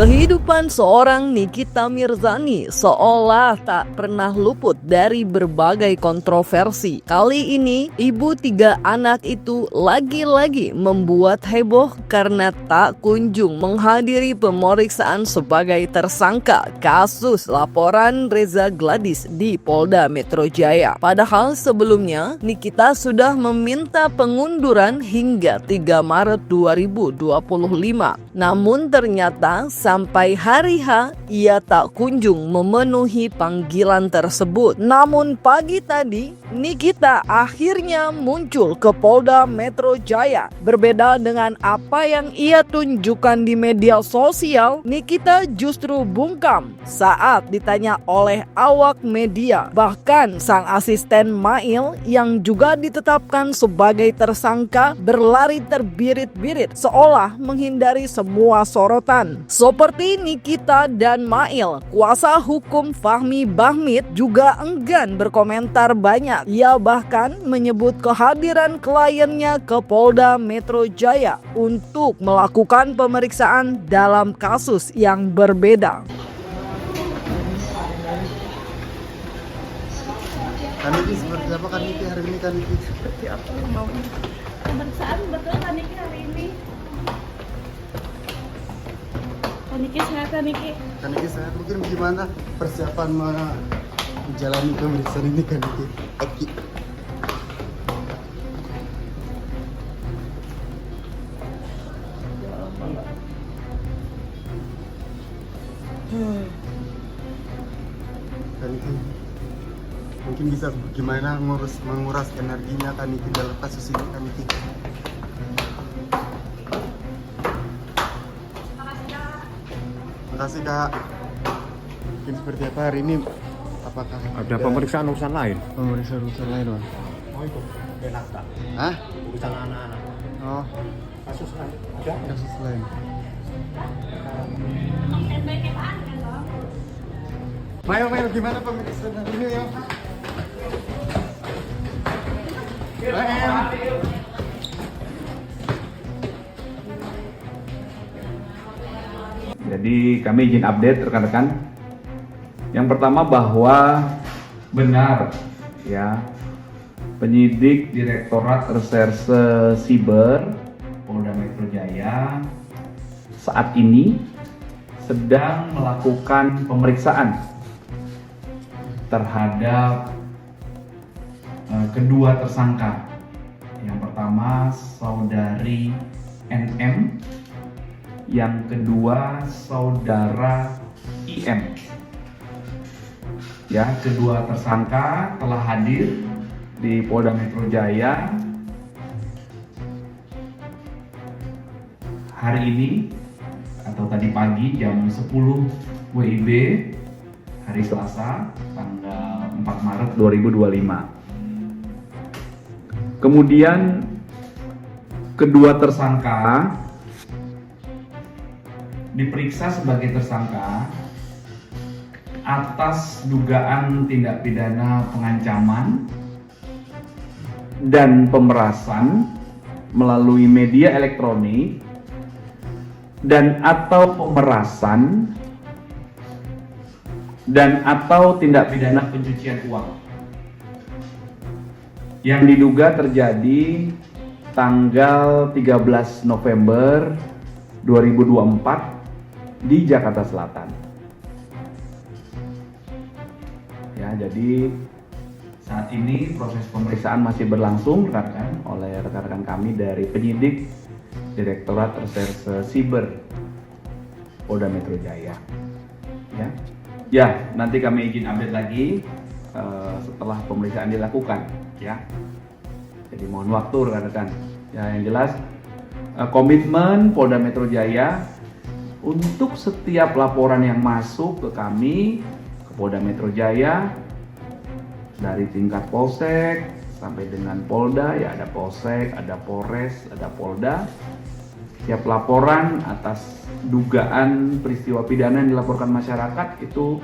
Kehidupan seorang Nikita Mirzani seolah tak pernah luput dari berbagai kontroversi. Kali ini, ibu 3 anak itu lagi-lagi membuat heboh karena tak kunjung menghadiri pemeriksaan sebagai tersangka kasus laporan Reza Gladys di Polda Metro Jaya. Padahal sebelumnya, Nikita sudah meminta pengunduran hingga 3 Maret 2025. Namun ternyata sampai hari H, ia tak kunjung memenuhi panggilan tersebut. Namun pagi tadi, Nikita akhirnya muncul ke Polda Metro Jaya. Berbeda dengan apa yang ia tunjukkan di media sosial, Nikita justru bungkam saat ditanya oleh awak media. Bahkan sang asisten Mail yang juga ditetapkan sebagai tersangka berlari terbirit-birit seolah menghindari semua sorotan. Seperti Nikita dan Mail, kuasa hukum Fahmi Bahmid juga enggan berkomentar banyak. Ia bahkan menyebut kehadiran kliennya ke Polda Metro Jaya untuk melakukan pemeriksaan dalam kasus yang berbeda. Kaniki seperti apa Kaniki hari ini Kaniki? Seperti apa maunya? Pemeriksaan betul Kaniki hari ini. Kaniki sehat Kaniki. Kaniki sehat, mungkin gimana persiapan menjalani pemeriksaan ini Kaniki? Oke. Kaniki, mungkin bisa gimana menguras energinya Kaniki dalam kasus ini Kaniki? Makasih Kak. Mungkin seperti apa hari ini? Apakah Ada pemeriksaan urusan lain? pemeriksaan urusan lain Bang? Oh itu, enak tak? Hah? Urusan anak-anak. Oh, Kasus lain? Ada? kasus lain. Mayo, gimana pemeriksaan hari ini ya? Mayo. Jadi kami izin update rekan-rekan. Yang pertama bahwa benar ya, penyidik Direktorat Reserse Siber Polda Metro Jaya saat ini sedang melakukan pemeriksaan terhadap kedua tersangka. Yang pertama saudari NM, yang kedua saudara IM. Ya, kedua tersangka telah hadir di Polda Metro Jaya hari ini atau tadi pagi jam 10 WIB hari Selasa tanggal 4 Maret 2025. Kemudian kedua tersangka diperiksa sebagai tersangka atas dugaan tindak pidana pengancaman dan pemerasan melalui media elektronik dan atau pemerasan dan atau tindak pidana pencucian uang yang diduga terjadi tanggal 13 November 2024 di Jakarta Selatan. Ya, jadi saat ini proses pemeriksaan masih berlangsung rekan-rekan oleh rekan-rekan kami dari penyidik Direktorat Reserse Siber Polda Metro Jaya. Ya, nanti kami izin update lagi setelah pemeriksaan dilakukan. Ya, jadi mohon waktu rekan-rekan. Ya, yang jelas komitmen Polda Metro Jaya untuk setiap laporan yang masuk ke kami, ke Polda Metro Jaya, dari tingkat Polsek sampai dengan Polda, ya ada Polsek, ada Polres, ada Polda. Setiap laporan atas dugaan peristiwa pidana yang dilaporkan masyarakat itu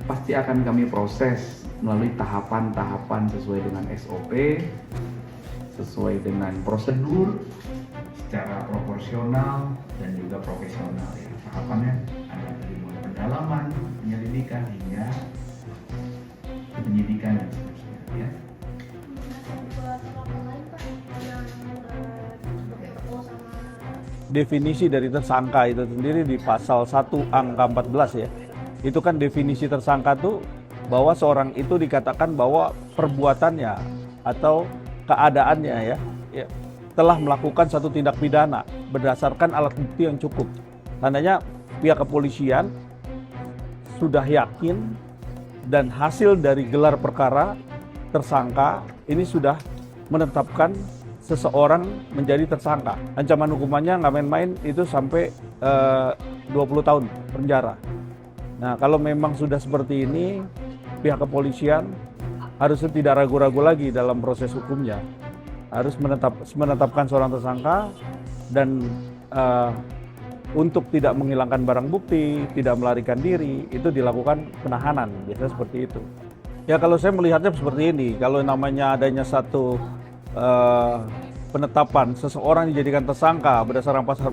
pasti akan kami proses melalui tahapan-tahapan sesuai dengan SOP, sesuai dengan prosedur, secara proporsional proporsional dan juga profesional ya. Tahapannya ada dari mulai pendalaman, penyelidikan hingga penyidikan dan seterusnya ya. Definisi dari tersangka itu sendiri di pasal 1 angka 14 ya. Itu kan definisi tersangka tuh bahwa seorang itu dikatakan bahwa perbuatannya atau keadaannya ya telah melakukan satu tindak pidana berdasarkan alat bukti yang cukup. Tandanya pihak kepolisian sudah yakin dan hasil dari gelar perkara tersangka ini sudah menetapkan seseorang menjadi tersangka. Ancaman hukumannya nggak main-main, itu sampai 20 tahun penjara. Nah, kalau memang sudah seperti ini, pihak kepolisian harusnya tidak ragu-ragu lagi dalam proses hukumnya. Harus menetapkan seorang tersangka dan untuk tidak menghilangkan barang bukti, tidak melarikan diri, itu dilakukan penahanan, biasanya seperti itu. Ya kalau saya melihatnya seperti ini, kalau namanya adanya satu penetapan seseorang dijadikan tersangka berdasarkan pasal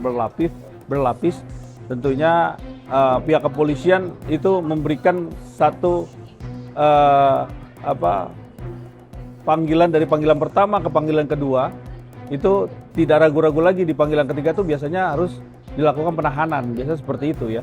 berlapis, tentunya pihak kepolisian itu memberikan satu panggilan dari panggilan pertama ke panggilan kedua, itu tidak ragu-ragu lagi. Di panggilan ketiga itu biasanya harus dilakukan penahanan, biasanya seperti itu ya.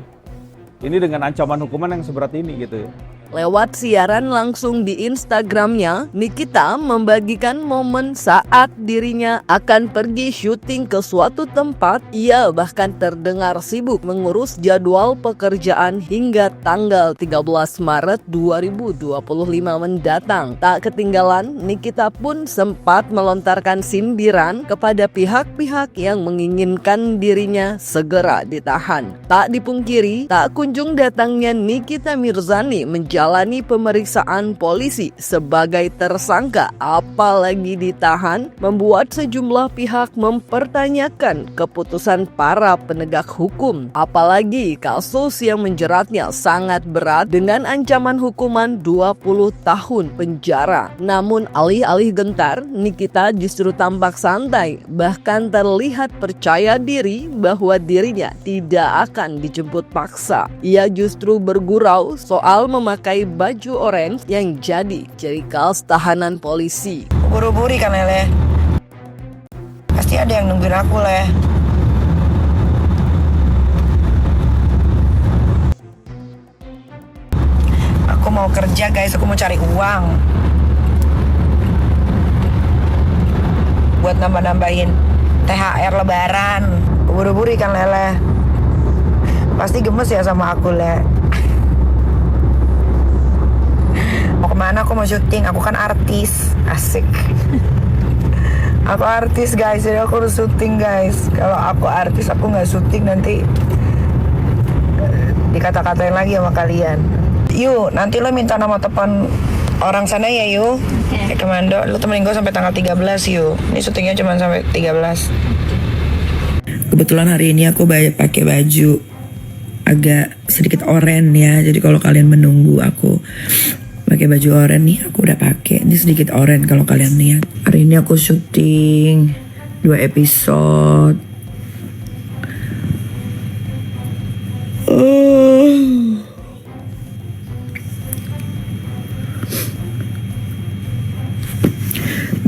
Ini dengan ancaman hukuman yang seberat ini gitu ya. Lewat siaran langsung di Instagramnya, Nikita membagikan momen saat dirinya akan pergi syuting ke suatu tempat. Ia bahkan terdengar sibuk mengurus jadwal pekerjaan hingga tanggal 13 Maret 2025 mendatang. Tak ketinggalan, Nikita pun sempat melontarkan sindiran kepada pihak-pihak yang menginginkan dirinya segera ditahan. Tak dipungkiri, tak kunjung datangnya Nikita Mirzani menjalani pemeriksaan polisi sebagai tersangka, apalagi ditahan, membuat sejumlah pihak mempertanyakan keputusan para penegak hukum. Apalagi kasus yang menjeratnya sangat berat dengan ancaman hukuman 20 tahun penjara. Namun alih-alih gentar, Nikita justru tampak santai, bahkan terlihat percaya diri bahwa dirinya tidak akan dijemput paksa. Ia justru bergurau soal memakai baju orange yang jadi ciri khas tahanan polisi. Buru-buru kan Lele. Pasti ada yang nungguin aku Leh. Aku mau kerja guys, aku mau cari uang buat nambah-nambahin THR lebaran. Buru-buru kan Lele. Pasti gemes ya sama aku Leh. Mau kemana? Aku mau syuting. Aku kan artis. Asik. Aku artis guys, jadi aku harus syuting guys. Kalau aku artis, aku nggak syuting nanti dikata-katain lagi sama kalian. Yuk, nanti lo minta nama telepon orang sana ya yuk. Kayak Komando, lo temenin gue sampai tanggal 13 yuk. Ini syutingnya cuma sampai 13. Kebetulan hari ini aku pakai baju agak sedikit oranye ya. Jadi kalau kalian menunggu aku pakai baju oranye nih, aku udah pakai. Ini sedikit oranye kalau kalian lihat. Hari ini aku syuting 2 episode.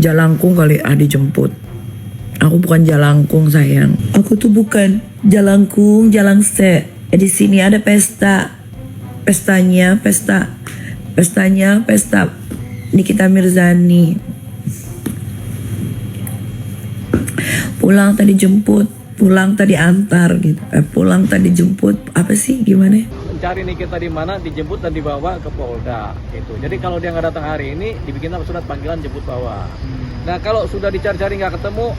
Jalangkung kali dijemput. Aku bukan jalangkung sayang. Aku tuh bukan jalangkung, jalangse. Di sini ada pesta. Pestanya pesta Nikita Mirzani. Pulang tadi jemput, pulang tadi antar gitu. Pulang tadi jemput, apa sih gimana? Mencari Nikita di mana, dijemput dan dibawa ke Polda gitu. Jadi kalau dia nggak datang hari ini, dibikin surat panggilan jemput bawa. Nah kalau sudah dicari-cari nggak ketemu,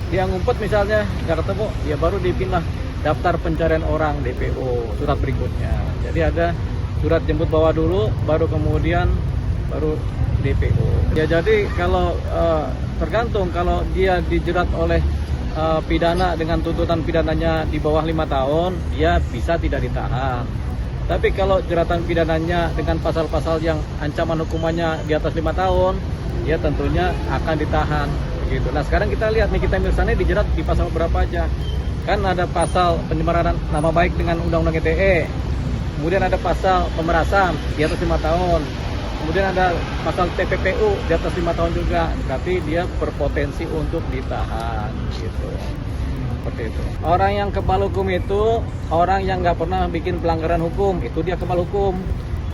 dia ngumpet misalnya nggak ketemu, ya baru dipindah daftar pencarian orang DPO surat berikutnya. Jadi ada surat jemput bawa dulu, baru kemudian baru DPO. Ya jadi kalau tergantung, kalau dia dijerat oleh pidana dengan tuntutan pidananya di bawah 5 tahun, dia bisa tidak ditahan. Tapi kalau jeratan pidananya dengan pasal-pasal yang ancaman hukumannya di atas 5 tahun, ya tentunya akan ditahan. Begitu. Nah sekarang kita lihat Nikita Mirzani dijerat di pasal berapa aja. kan ada pasal pencemaran nama baik dengan Undang-Undang ITE, kemudian ada pasal pemerasan di atas 5 tahun, kemudian ada pasal TPPU di atas 5 tahun juga, tapi dia berpotensi untuk ditahan gitu. Seperti itu. Orang yang kebal hukum itu orang yang nggak pernah bikin pelanggaran hukum, itu dia kebal hukum.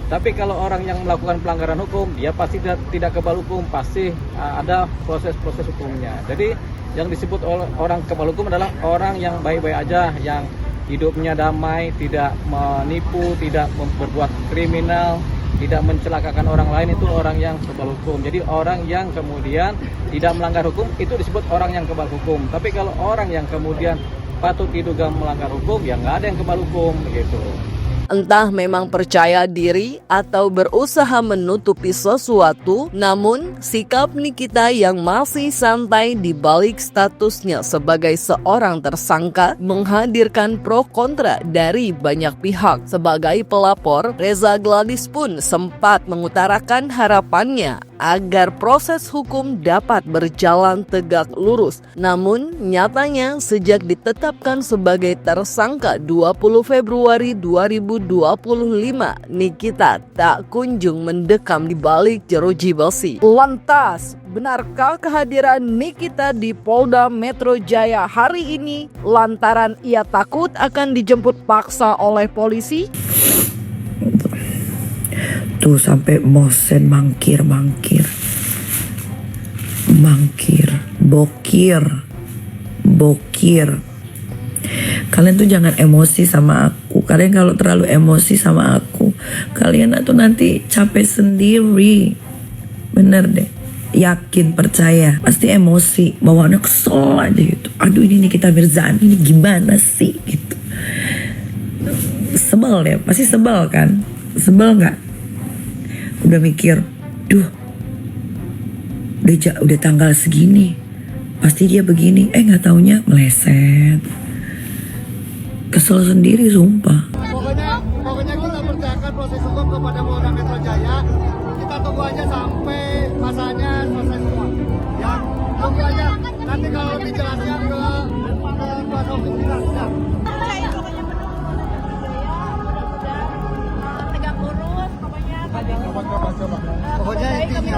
Tapi kalau orang yang melakukan pelanggaran hukum, dia pasti tidak kebal hukum, pasti ada proses-proses hukumnya. Jadi yang disebut orang kebal hukum adalah orang yang baik-baik aja, yang hidupnya damai, tidak menipu, tidak berbuat kriminal, tidak mencelakakan orang lain, itu orang yang kebal hukum. Jadi orang yang kemudian tidak melanggar hukum itu disebut orang yang kebal hukum. Tapi kalau orang yang kemudian patut diduga melanggar hukum, ya nggak ada yang kebal hukum begitu. Entah memang percaya diri atau berusaha menutupi sesuatu, namun sikap Nikita yang masih santai di balik statusnya sebagai seorang tersangka menghadirkan pro kontra dari banyak pihak. Sebagai pelapor, Reza Gladys pun sempat mengutarakan harapannya agar proses hukum dapat berjalan tegak lurus. Namun, nyatanya sejak ditetapkan sebagai tersangka 20 Februari 2025, Nikita tak kunjung mendekam di balik jeruji besi. Lantas, benarkah kehadiran Nikita di Polda Metro Jaya hari ini lantaran ia takut akan dijemput paksa oleh polisi? Tuh sampai mosen mangkir, bokir. Kalian tuh jangan emosi sama aku. Kalian kalau terlalu emosi sama aku, kalian tuh nanti capek sendiri. Bener deh, yakin, percaya. Pasti emosi, bawaannya kesel aja gitu. Aduh, ini Nikita Mirzani ini gimana sih gitu. Sebel deh, pasti sebel kan? Sebel nggak? Udah mikir, udah tanggal segini, pasti dia begini. Nggak taunya meleset. Kesel sendiri, sumpah. Pokoknya kita percayakan proses hukum kepada Polda Metro Jaya. Kita tunggu aja sampai masanya selesai semua. Ya, tunggu aja. Nanti kalau lebih jelasnya ke kuasa hukum kita bisa. Tegak lurus, Pokoknya intinya.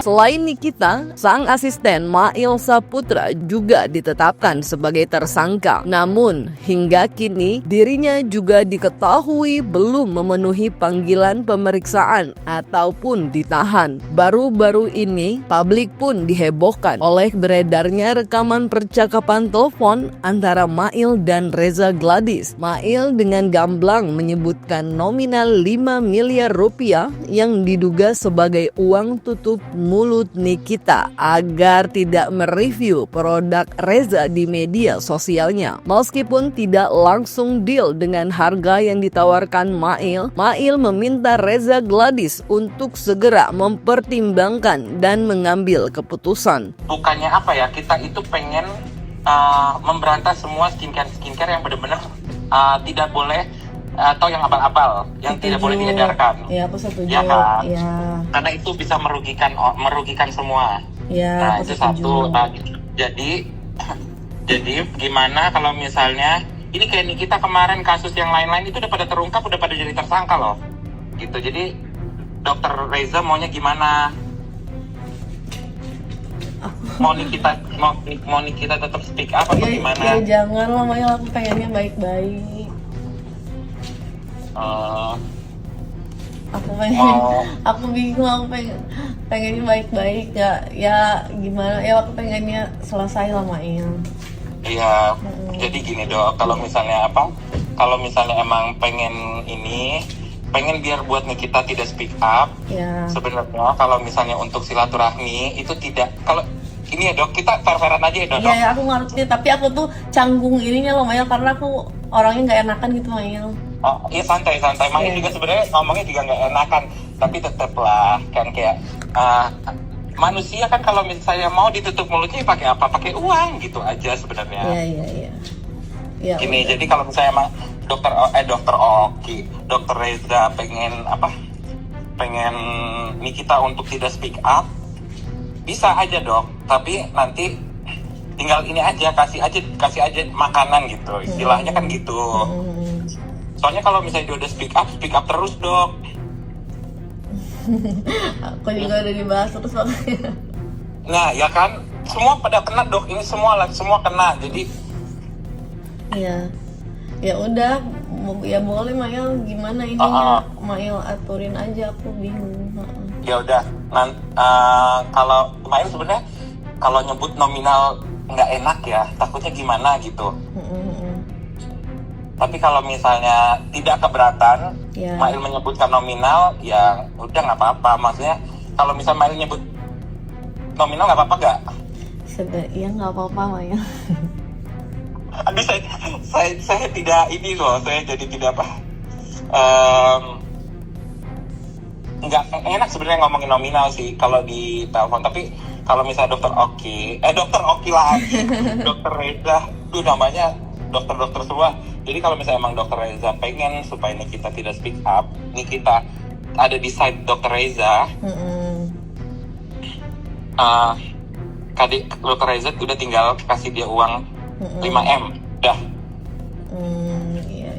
Selain Nikita, sang asisten Mail Saputra juga ditetapkan sebagai tersangka. Namun, hingga kini dirinya juga diketahui belum memenuhi panggilan pemeriksaan ataupun ditahan. Baru-baru ini, publik pun dihebohkan oleh beredarnya rekaman percakapan telepon antara Mail dan Reza Gladys. Mail dengan gamblang menyebutkan nominal 5 miliar rupiah yang diduga sebagai uang tutup mulut Nikita agar tidak mereview produk Reza di media sosialnya. Meskipun tidak langsung deal dengan harga yang ditawarkan Mail meminta Reza Gladys untuk segera mempertimbangkan dan mengambil keputusan. Bukannya apa ya, kita itu pengen memberantas semua skincare yang benar-benar tidak boleh atau yang abal-abal, yang tidak boleh diedarkan. Iya, aku setuju. Ya kan? Iya. Karena itu bisa merugikan semua. Iya, Nah, aku itu setuju. satu. Nah, jadi gimana kalau misalnya ini kayak Nikita kemarin, kasus yang lain-lain itu udah pada terungkap, udah pada jadi tersangka loh. Gitu. Jadi Dokter Reza maunya gimana? Mau Nikita tetap speak up atau gimana? Ya jangan lah, Maya, aku pengennya baik-baik. Aku bingung, aku pengennya baik-baik, ya gimana ya, aku pengennya selesai lah Mail. Iya, jadi gini Dok, kalau misalnya emang pengen biar buat Nikita tidak speak up, Ya. sebenarnya kalau misalnya untuk silaturahmi itu tidak, kalau ini ya Dok, kita fair-fairan aja ya Dok. Iya, aku ngerti, tapi aku tuh canggung ininya loh Mail, karena aku orangnya nggak enakan gitu Mail. Oh iya, santai. Main juga sebenarnya ngomongnya juga nggak enakan, tapi tetep lah kan kayak manusia kan kalau misalnya mau ditutup mulutnya pakai apa? Pakai uang gitu aja sebenarnya. Iya. Ya, Gini, udah. jadi kalau misalnya emang Dokter Reza pengen Nikita untuk tidak speak up, bisa aja Dok, tapi nanti tinggal ini aja, kasih aja makanan gitu, istilahnya kan gitu. Soalnya kalau misalnya dia udah speak up terus dok. Aku juga udah dibahas terus makanya. Nah ya kan, semua pada kena dok, ini semua kena, jadi Iya. Ya udah, ya boleh Mail, gimana ininya? Mail aturin aja, aku bingung. ya udah. Kalau Mail sebenarnya kalau nyebut nominal nggak enak ya, takutnya gimana gitu. Tapi kalau misalnya tidak keberatan, Mail menyebutkan nominal, ya udah nggak apa-apa. Maksudnya kalau misalnya Mail nyebut nominal nggak apa-apa nggak? Iya nggak apa-apa Mail. Aduh, saya tidak ini loh, saya jadi tidak apa. Nggak enak sebenarnya ngomongin nominal sih kalau di telepon. Tapi kalau misalnya dokter Oki lagi, dokter Reza, itu namanya dokter semua. Jadi kalau misalnya emang dokter Reza pengen supaya Nikita tidak speak up, Nikita ada di side dokter Reza, dokter Reza udah tinggal kasih dia uang 5M, dah. Iya.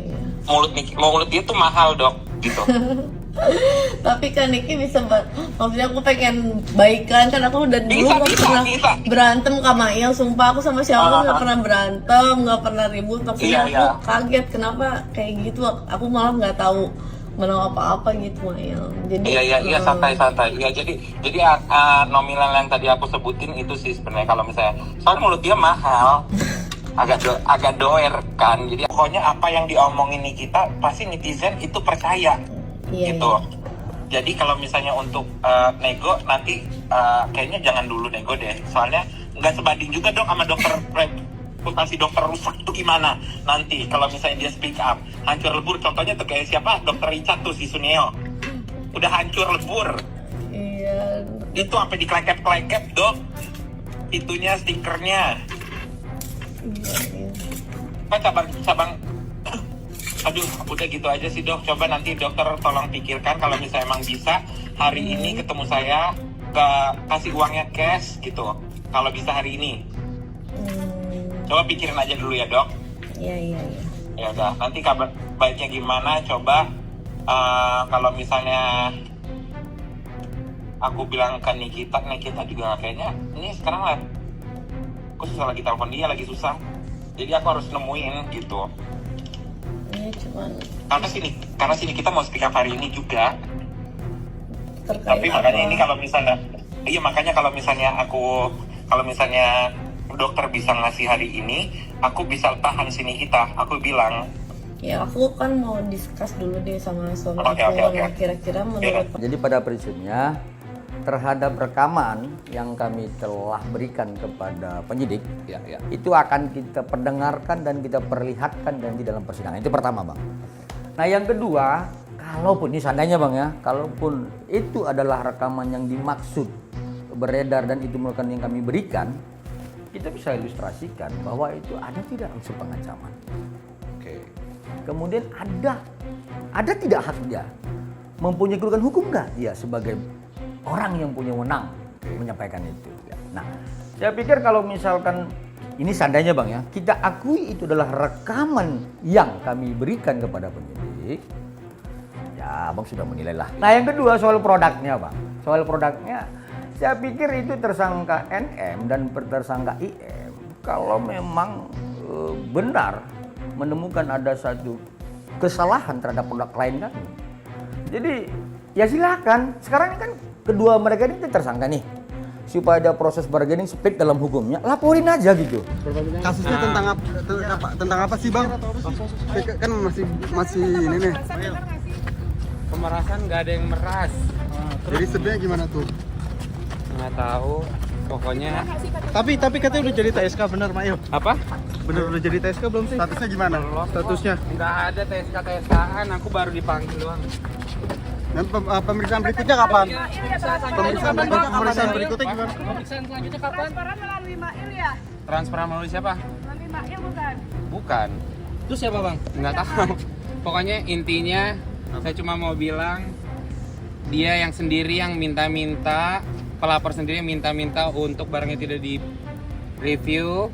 Mulut dia tuh mahal dok, gitu. Tapi kan Niki bisa maksudnya aku pengen baikan kan, aku udah dulu nggak pernah berantem sama Mail, sumpah aku sama siapa nggak pernah berantem, nggak pernah ribut, maksudnya aku kaget kenapa kayak gitu, aku malah nggak tahu menau apa-apa gitu Mail. Jadi iya santai ya, jadi nominal yang tadi aku sebutin itu sih sebenarnya kalau misalnya soal mulut dia mahal, agak doer kan, jadi pokoknya apa yang diomongin Nikita pasti netizen itu percaya. Gitu. Jadi kalau misalnya untuk nego nanti kayaknya jangan dulu nego deh. Soalnya nggak sebanding juga dong sama dokter reputasi dokter rusak tuh gimana nanti kalau misalnya dia speak up hancur lebur. Contohnya tuh kayak siapa, dokter Richard tuh, si Suneo udah hancur lebur. Iya. Itu sampai dikelekep dok, itunya stikernya. Kan cabang. Aduh, udah gitu aja sih dok. Coba nanti dokter tolong pikirkan kalau misalnya emang bisa hari ini ketemu saya, kasih uangnya cash gitu. Kalau bisa hari ini. Coba pikirin aja dulu ya dok. Iya. Ya udah, nanti kabar baiknya gimana coba kalau misalnya aku bilang ke Nikita juga kayaknya ini sekarang lah. Aku susah lagi telepon dia, lagi susah. Jadi aku harus nemuin gitu. Karena sini kita mau speak up hari ini juga. Tapi makanya ini kalau misalnya dokter bisa ngasih hari ini, aku bisa tahan sini kita. Aku bilang. Ya aku kan mau discuss dulu deh sama suami aku. Kira-kira menurut. Jadi pada prinsipnya terhadap rekaman yang kami telah berikan kepada penyidik, itu akan kita perdengarkan dan kita perlihatkan nanti dalam persidangan. Itu pertama bang. Nah yang kedua, kalaupun ini seandainya bang ya, kalaupun itu adalah rekaman yang dimaksud beredar dan itu merupakan yang kami berikan, kita bisa ilustrasikan bahwa itu ada tidak unsur pengancaman. Kemudian ada tidak hak dia, mempunyai kedudukan hukum nggak dia sebagai orang yang punya wewenang menyampaikan itu. Nah, saya pikir kalau misalkan ini seandainya bang ya, kita akui itu adalah rekaman yang kami berikan kepada penyidik, ya bang sudah menilai lah. Nah yang kedua soal produknya bang, saya pikir itu tersangka NM dan tersangka IM kalau memang benar menemukan ada satu kesalahan terhadap produk klien kami, jadi ya silakan. Sekarang ini kan kedua mereka ini tersangka nih, supaya ada proses bargaining split dalam hukumnya, laporin aja gitu. Kasusnya tentang apa sih bang? Kan masih ini nih. Pemerasan nggak ada yang meras. Jadi sebenarnya gimana tuh? Nggak tahu. Pokoknya. Tapi katanya udah jadi TSK bener Mail? Apa? Bener udah jadi TSK belum sih? Statusnya gimana? Statusnya? Nggak ada TSK-TSKan. Aku baru dipanggil doang. Dan pemeriksaan berikutnya kapan? Pemeriksaan berikutnya gimana? Pemeriksaan selanjutnya kapan? Transparan melalui Mail ya? Transparan melalui siapa? Melalui Mail bukan? Bukan. Itu siapa bang? Nggak tahu. Pokoknya intinya saya cuma mau bilang dia yang sendiri yang minta-minta, pelapor sendiri yang minta-minta untuk barangnya tidak review,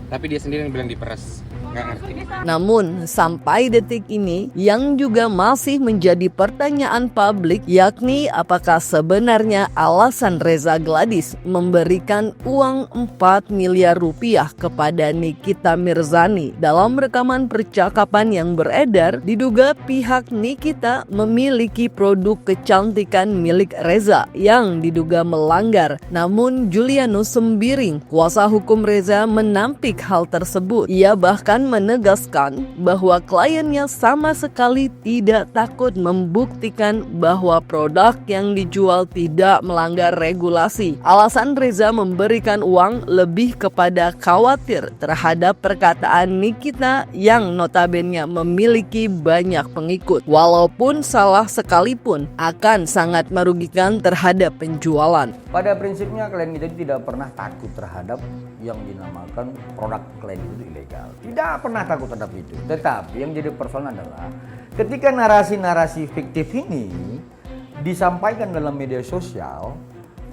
tapi dia sendiri yang bilang diperes. Nggak ngerti. Namun, sampai detik ini yang juga masih menjadi pertanyaan publik, yakni apakah sebenarnya alasan Reza Gladys memberikan uang 4 miliar rupiah kepada Nikita Mirzani. Dalam rekaman percakapan yang beredar, diduga pihak Nikita memiliki produk kecantikan milik Reza yang diduga melanggar. Namun Julianus Sembiring, kuasa hukum Reza, menampik hal tersebut. Ia bahkan menegaskan bahwa kliennya sama sekali tidak takut membuktikan bahwa produk yang dijual tidak melanggar regulasi. Alasan Reza memberikan uang lebih kepada khawatir terhadap perkataan Nikita yang notabene memiliki banyak pengikut. Walaupun salah sekalipun akan sangat merugikan terhadap penjualan. Pada prinsipnya klien kita tidak pernah takut terhadap yang dinamakan produk klien itu ilegal. Tidak pernah takut terhadap itu. Tetapi yang jadi persoalan adalah ketika narasi-narasi fiktif ini disampaikan dalam media sosial,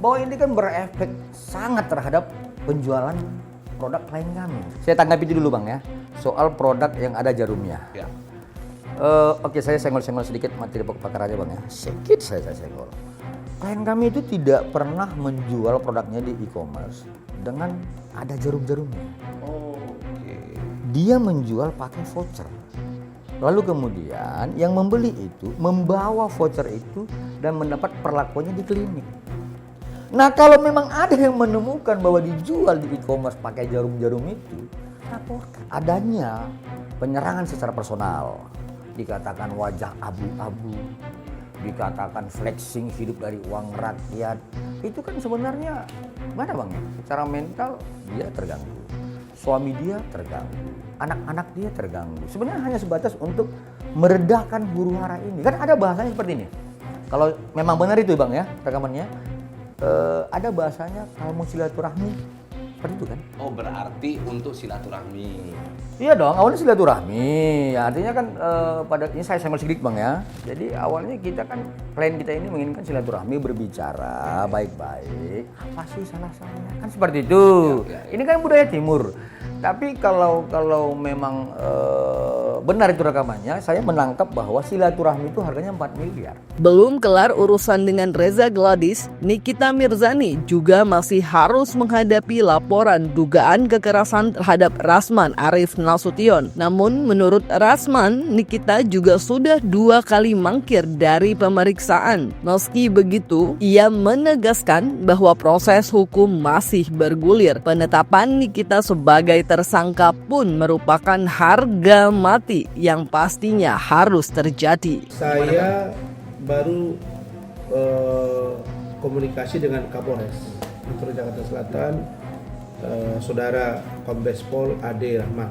bahwa ini kan berefek sangat terhadap penjualan produk klien kami. Saya tanggapi itu dulu Bang ya, soal produk yang ada jarumnya. Ya. Oke, saya senggol-senggol sedikit materi pokok perkaranya Bang ya. Sedikit saya senggol. Klien kami itu tidak pernah menjual produknya di e-commerce dengan ada jarum-jarumnya. Dia menjual pakai voucher. Lalu kemudian yang membeli itu membawa voucher itu dan mendapat perlakuannya di klinik. Nah, kalau memang ada yang menemukan bahwa dijual di e-commerce pakai jarum-jarum itu, laporkan. Adanya penyerangan secara personal, dikatakan wajah abu-abu, dikatakan flexing hidup dari uang rakyat. Itu kan sebenarnya mana Bang ya? Secara mental dia terganggu, suami dia terganggu, anak-anak dia terganggu. Sebenarnya hanya sebatas untuk meredakan huru hara ini. Kan ada bahasanya seperti ini. Kalau memang benar itu Bang ya rekamannya, ada bahasanya kalau mau silaturahmi seperti itu kan? Oh, berarti untuk silaturahmi. Iya dong, awalnya silaturahmi. Ya, artinya kan pada ini saya senggol sedikit Bang ya. Jadi awalnya kita kan klien kita ini menginginkan silaturahmi, berbicara baik-baik. Apa sih salah saya? Kan seperti itu. Ya. Ini kan budaya timur. Tapi kalau memang benar itu rekamannya, saya menangkap bahwa silaturahmi itu harganya 4 miliar. Belum kelar urusan dengan Reza Gladys, Nikita Mirzani juga masih harus menghadapi laporan dugaan kekerasan terhadap Rasman Arif Nasution. Namun menurut Rasman, Nikita juga sudah 2 kali mangkir dari pemeriksaan. Meski begitu, ia menegaskan bahwa proses hukum masih bergulir. Penetapan Nikita sebagai tersangka pun merupakan harga mati yang pastinya harus terjadi. Saya baru komunikasi dengan Kapolres Metro Jakarta Selatan, Saudara Kombes Pol Ade Rahmat.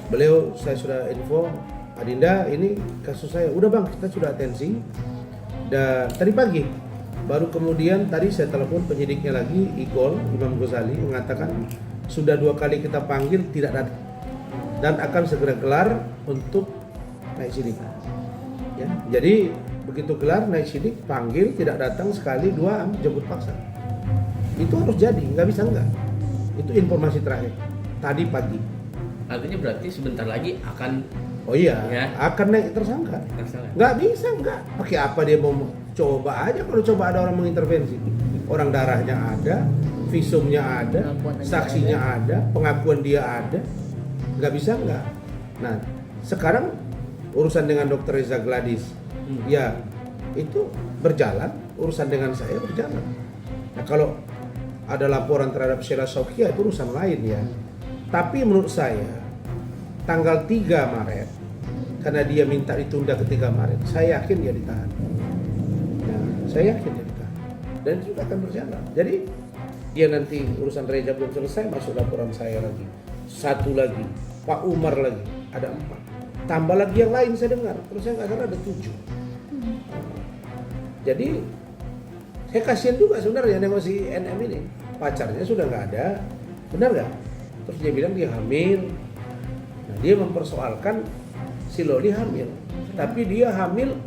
Beliau saya sudah info, Adinda ini kasus saya. Udah Bang, kita sudah atensi. Dan tadi pagi baru kemudian tadi saya telepon penyidiknya lagi, Imam Ghazali mengatakan sudah 2 kali kita panggil tidak datang dan akan segera gelar untuk naik sidik. Ya, jadi begitu gelar naik sidik, panggil tidak datang sekali, 2 jemput paksa. Itu harus jadi, nggak bisa enggak. Itu informasi terakhir tadi pagi. Artinya berarti sebentar lagi akan akan naik tersangka. Nggak bisa enggak. Pakai apa dia mau coba aja? Kalau coba ada orang mengintervensi, orang darahnya ada, visumnya ada, saksinya ada, pengakuan dia ada, nggak bisa nggak. Nah, sekarang urusan dengan Dr. Reza Gladys, ya itu berjalan, urusan dengan saya berjalan. Nah, kalau ada laporan terhadap Sheila Saukia itu urusan lain ya. Tapi menurut saya tanggal 3 Maret, karena dia minta ditunda ke 3 Maret, saya yakin dia ditahan. Ya, saya yakin dia ditahan. Dan itu juga akan berjalan. Jadi dia nanti urusan Reza belum selesai, masuk laporan saya lagi, 1 lagi, Pak Umar lagi, ada 4, tambah lagi yang lain saya dengar, terus saya nggak salah ada 7. Jadi saya kasihan juga sebenarnya nengok si NM ini, pacarnya sudah nggak ada, benar nggak? Terus dia bilang dia hamil, nah dia mempersoalkan si Loli hamil, tapi dia hamil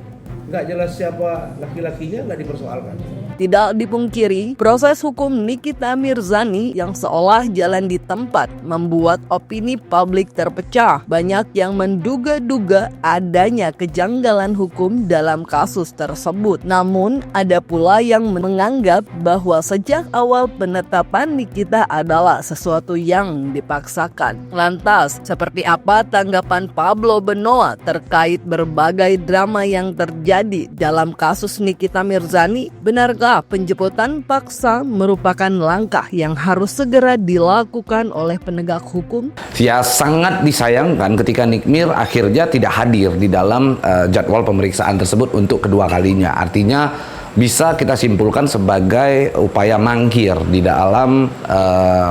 nggak jelas siapa laki-lakinya, nggak dipersoalkan. Tidak dipungkiri, proses hukum Nikita Mirzani yang seolah jalan di tempat membuat opini publik terpecah. Banyak yang menduga-duga adanya kejanggalan hukum dalam kasus tersebut. Namun, ada pula yang menganggap bahwa sejak awal penetapan Nikita adalah sesuatu yang dipaksakan. Lantas, seperti apa tanggapan Pablo Benoa terkait berbagai drama yang terjadi dalam kasus Nikita Mirzani? Benarkah penjemputan paksa merupakan langkah yang harus segera dilakukan oleh penegak hukum? Ya, sangat disayangkan ketika Nikmir akhirnya tidak hadir di dalam jadwal pemeriksaan tersebut untuk kedua kalinya. Artinya bisa kita simpulkan sebagai upaya mangkir di dalam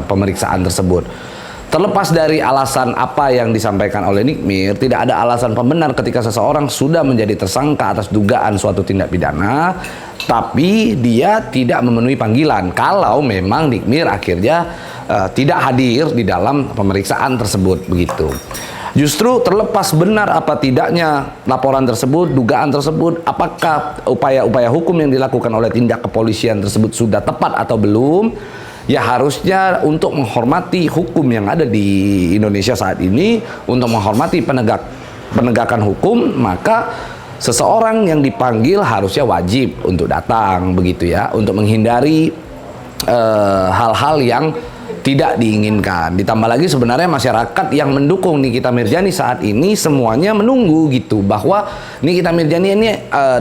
pemeriksaan tersebut. Terlepas dari alasan apa yang disampaikan oleh Nikmir, tidak ada alasan pembenar ketika seseorang sudah menjadi tersangka atas dugaan suatu tindak pidana, tapi dia tidak memenuhi panggilan. Kalau memang Nikmir akhirnya tidak hadir di dalam pemeriksaan tersebut, begitu. Justru terlepas benar apa tidaknya laporan tersebut, dugaan tersebut, apakah upaya-upaya hukum yang dilakukan oleh tindak kepolisian tersebut sudah tepat atau belum, ya harusnya untuk menghormati hukum yang ada di Indonesia saat ini, untuk menghormati penegakan hukum, maka seseorang yang dipanggil harusnya wajib untuk datang, begitu ya, untuk menghindari hal-hal yang tidak diinginkan. Ditambah lagi sebenarnya masyarakat yang mendukung Nikita Mirzani saat ini semuanya menunggu gitu, bahwa Nikita Mirzani ini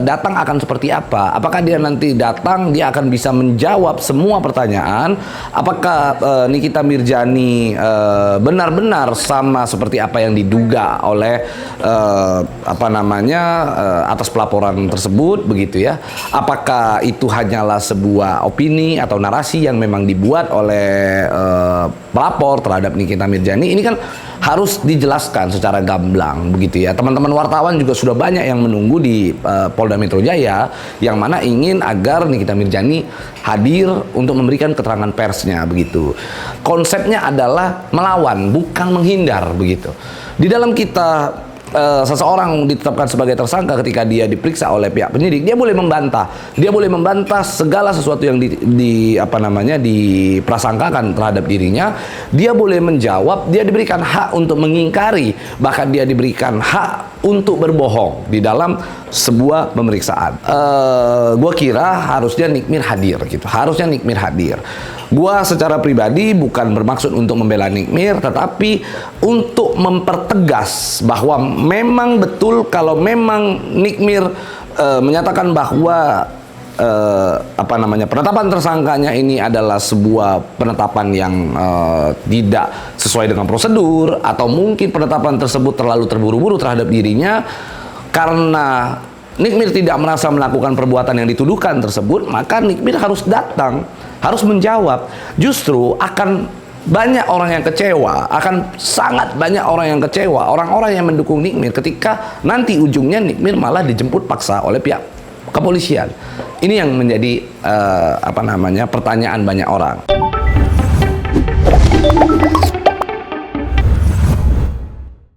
datang akan seperti apa. Apakah dia nanti datang dia akan bisa menjawab semua pertanyaan? Apakah Nikita Mirzani benar-benar sama seperti apa yang diduga oleh atas pelaporan tersebut, begitu ya? Apakah itu hanyalah sebuah opini atau narasi yang memang dibuat oleh pelapor terhadap Nikita Mirzani? Ini kan harus dijelaskan secara gamblang, begitu ya. Teman-teman wartawan juga sudah banyak yang menunggu di Polda Metro Jaya, yang mana ingin agar Nikita Mirzani hadir untuk memberikan keterangan persnya, begitu. Konsepnya adalah melawan, bukan menghindar, begitu. Di dalam kita seseorang ditetapkan sebagai tersangka, ketika dia diperiksa oleh pihak penyidik, dia boleh membantah segala sesuatu yang diprasangkakan terhadap dirinya. Dia boleh menjawab, dia diberikan hak untuk mengingkari, bahkan dia diberikan hak untuk berbohong di dalam sebuah pemeriksaan. Gua kira harusnya Nikmir hadir gitu, harusnya Nikmir hadir. Gua secara pribadi bukan bermaksud untuk membela Nikmir, tetapi untuk mempertegas bahwa memang betul kalau memang Nikmir menyatakan bahwa penetapan tersangkanya ini adalah sebuah penetapan yang tidak sesuai dengan prosedur, atau mungkin penetapan tersebut terlalu terburu-buru terhadap dirinya karena Nikmir tidak merasa melakukan perbuatan yang dituduhkan tersebut, maka Nikmir harus datang, harus menjawab. Justru akan banyak orang yang kecewa, akan sangat banyak orang yang kecewa, orang-orang yang mendukung Nikmir ketika nanti ujungnya Nikmir malah dijemput paksa oleh pihak kepolisian. Ini yang menjadi pertanyaan banyak orang.